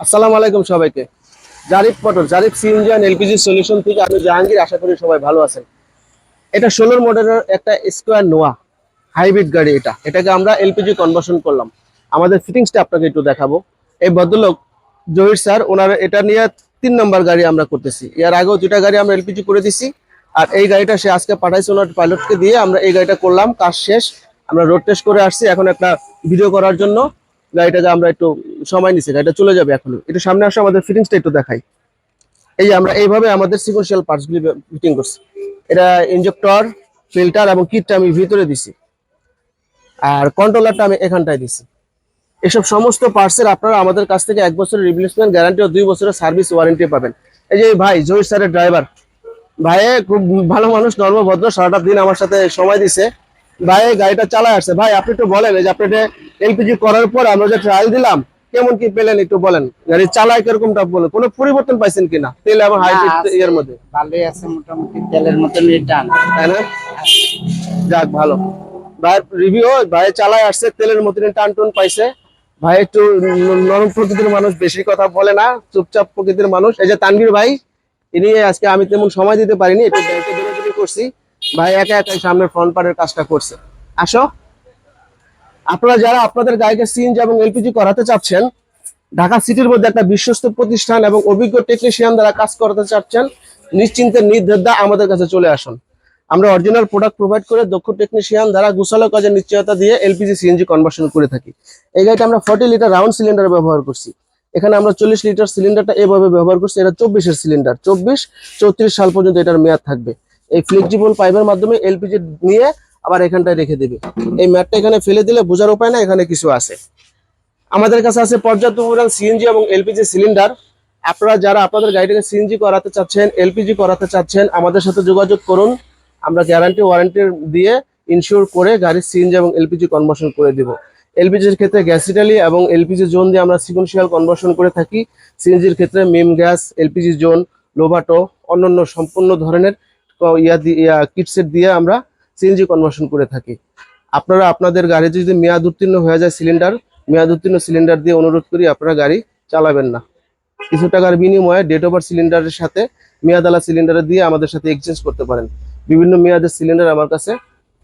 আসসালামু আলাইকুম সবাইকে। Zarif motor, Zarif CNG and LPG solution থেকে আমি জাহাঙ্গীর। আশা করি সবাই ভালো আছেন। এটা 16 মডেলের একটা স্কোয়ার নোয়া হাইব্রিড গাড়ি। এটাকে আমরা এলপিজি কনভার্সন করলাম। আমাদের ফিটিংসটা আপনাকে একটু দেখাবো। এই ভদ্রলোক জহির স্যার, ওনার এটা নিয়ে 3 নম্বর গাড়ি আমরা করতেছি। এর আগেও 2টা গাড়ি আমরা এলপিজি করে দিছি, আর এই গাড়িটা সে আজকে পাঠাইছে ওনার পাইলটকে দিয়ে। আমরা এই গাড়িটা করলাম, কাজ শেষ। আমরা রোড টেস্ট করে আসছি, এখন একটা ভিডিও করার জন্য গাড়িটাকে আমরা একটু সময় নিচ্ছি। গাড়িটা চলে যাবে এখন। একটু সামনে আসো, আমাদের ফিটিংসটা একটু দেখাই। এই যে আমরা এইভাবে আমাদের সিকোয়েন্সিয়াল পার্টসগুলি ফিটিং করছি। এটা ইনজেক্টর, ফিল্টার এবং কিটটা আমি ভিতরে দিছি, আর কন্ট্রোলারটা আমি এখানটায় দিছি। এসব সমস্ত পার্টসের আপনারা আমাদের কাছ থেকে 1 বছরের রিপ্লেসমেন্ট গ্যারান্টি ও 2 বছরের সার্ভিস ওয়ারেন্টি পাবেন। এই যে ভাই জহির স্যারের ড্রাইভার ভাই, খুব ভালো মানুষ, নর্মভদ্র, সারাটা দিন আমার সাথে সময় দিছে। ভাই গাড়িটা চালায় আসছে। ভাই আপনি একটু বলেন, এই যে আপনি এলপিজি করার পর আমরা যে ট্রায়াল দিলাম, কেমন কি পেলেন একটু বলেন। গাড়ি চালায় কিরকমটা বলেন, কোনো পরিবর্তন পাইছেন কিনা তেল এবং হাইব্রিড এর মধ্যে? ভালোই আছে, মোটামুটি তেলের মতন টান, তাই না? যাক ভালো। ভাই রিভিউ, ভাই চালায় আসছে, তেলের মতন টান টুন পাইছে। ভাই একটু নরম প্রকৃতির মানুষ, বেশি কথা বলে না, চুপচাপ প্রকৃতির মানুষ। এই যে তানভীর ভাই, ইনি আজকে আমি তেমন সময় দিতে পারিনি, একটু ব্যাংকে দৌড়াদৌড়ি করছি। ভাই একা একাই সামনের ফ্রন্ট পার্টের কাজটা করছে। আসো, আপনারা যারা আপনাদের গাড়িকে সিএনজি এবং এলপিজি করাতে চাচ্ছেন, ঢাকা সিটির মধ্যে একটা বিশ্বস্ত প্রতিষ্ঠান এবং অভিজ্ঞ টেকনিশিয়ান দ্বারা কাজ করাতে চাচ্ছেন, নিশ্চিন্তে নির্দ্বিধায় আমাদের কাছে চলে আসুন। আমরা অরিজিনাল প্রোডাক্ট প্রোভাইড করে দক্ষ টেকনিশিয়ান দ্বারা গোছালো কাজের নিশ্চয়তা দিয়ে এলপিজি সিএনজি কনভার্সন করে থাকি। এই গাড়িটা আমরা 40 লিটার রাউন্ড সিলিন্ডার ব্যবহার করছি। এখানে আমরা 40 লিটার সিলিন্ডারটা এভাবে ব্যবহার করছি। এটা 24-এর সিলিন্ডার, 24-34 সাল পর্যন্ত এটার মেয়াদ থাকবে। এই ফ্লেক্সিবল পাইপের মাধ্যমে এলপিজি নিয়ে আবার এখানটায় রেখে দেবে। এই ম্যাটটা এখানে ফেলে দিলে বোঝার উপায় না এখানে কিছু আছে। আমাদের কাছে আছে পর্যাপ্ত পরিমাণ সিএনজি এবং এলপিজি সিলিন্ডার। আপনারা যারা আপনাদের গাড়িটাকে সিএনজি করাতে চাচ্ছেন, এলপিজি করাতে চাচ্ছেন, আমাদের সাথে যোগাযোগ করুন। আমরা গ্যারান্টি ওয়ারেন্টি দিয়ে ইনশিওর করে গাড়ির সিএনজি এবং এলপিজি কনভার্সন করে দিব। এলপিজির ক্ষেত্রে গ্যাস ইটালি এবং এলপিজি জোন দিয়ে আমরা সিকোয়েন্সিয়াল কনভার্সন করে থাকি। সিএনজির ক্ষেত্রে মিম গ্যাস, এলপিজি জোন, লোভাটো, অন্যান্য সম্পূর্ণ ধরনের কিটসেট দিয়ে আমরা সিএনজি কনভার্সন করে থাকি। আপনারা আপনাদের গাড়িতে যদি মেয়াদ উত্তীর্ণ হয়ে যায় মেয়াদ উত্তীর্ণ সিলিন্ডার দিয়ে অনুরোধ করি আপনারা গাড়ি চালাবেন না। কিছু টাকার বিনিময়ে ডেট ওভার সিলিন্ডারের সাথে মেয়াদালা সিলিন্ডার দিয়ে আমাদের সাথে এক্সচেঞ্জ করতে পারেন। বিভিন্ন মেয়াদের সিলিন্ডার আমার কাছে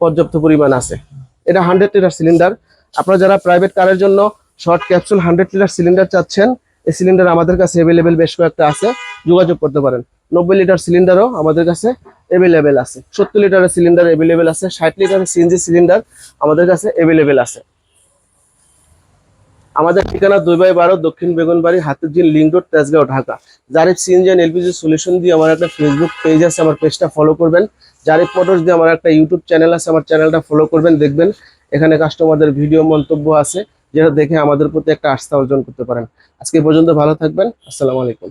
পর্যাপ্ত পরিমাণ আছে। এটা 100 লিটার সিলিন্ডার। আপনারা যারা প্রাইভেট কারের জন্য শর্ট ক্যাপসুল 100 লিটার সিলিন্ডার চাচ্ছেন, এই সিলিন্ডার আমাদের কাছে অ্যাভেলেবেল বেশ কয়েকটা আছে, যোগাযোগ করতে পারেন। 90 লিটার সিলিন্ডারও আমাদের কাছে অ্যাভেলেবেল আছে। 70 লিটারের সিলিন্ডার অ্যাভেলেবেল আছে। 60 লিটারের সিএনজি সিলিন্ডার আমাদের কাছে অ্যাভেলেবেল আছে। আমাদের ঠিকানা 2/12 Dakshin Begunbari, Hatirjheel link road, Tejgaon, Dhaka. Zarif CNG and LPG solution দিয়ে আমার একটা ফেসবুক পেজ আছে, আমার পেজটা ফলো করবেন। জারিফ মোটরস দিয়ে আমার একটা ইউটিউব চ্যানেল আছে, আমার চ্যানেলটা ফলো করবেন। দেখবেন এখানে কাস্টমারদের ভিডিও মন্তব্য আছে, যেটা দেখে আমাদের প্রতি একটা আস্থা অর্জন করতে পারেন। আজকে পর্যন্ত ভালো থাকবেন। আসসালামু আলাইকুম।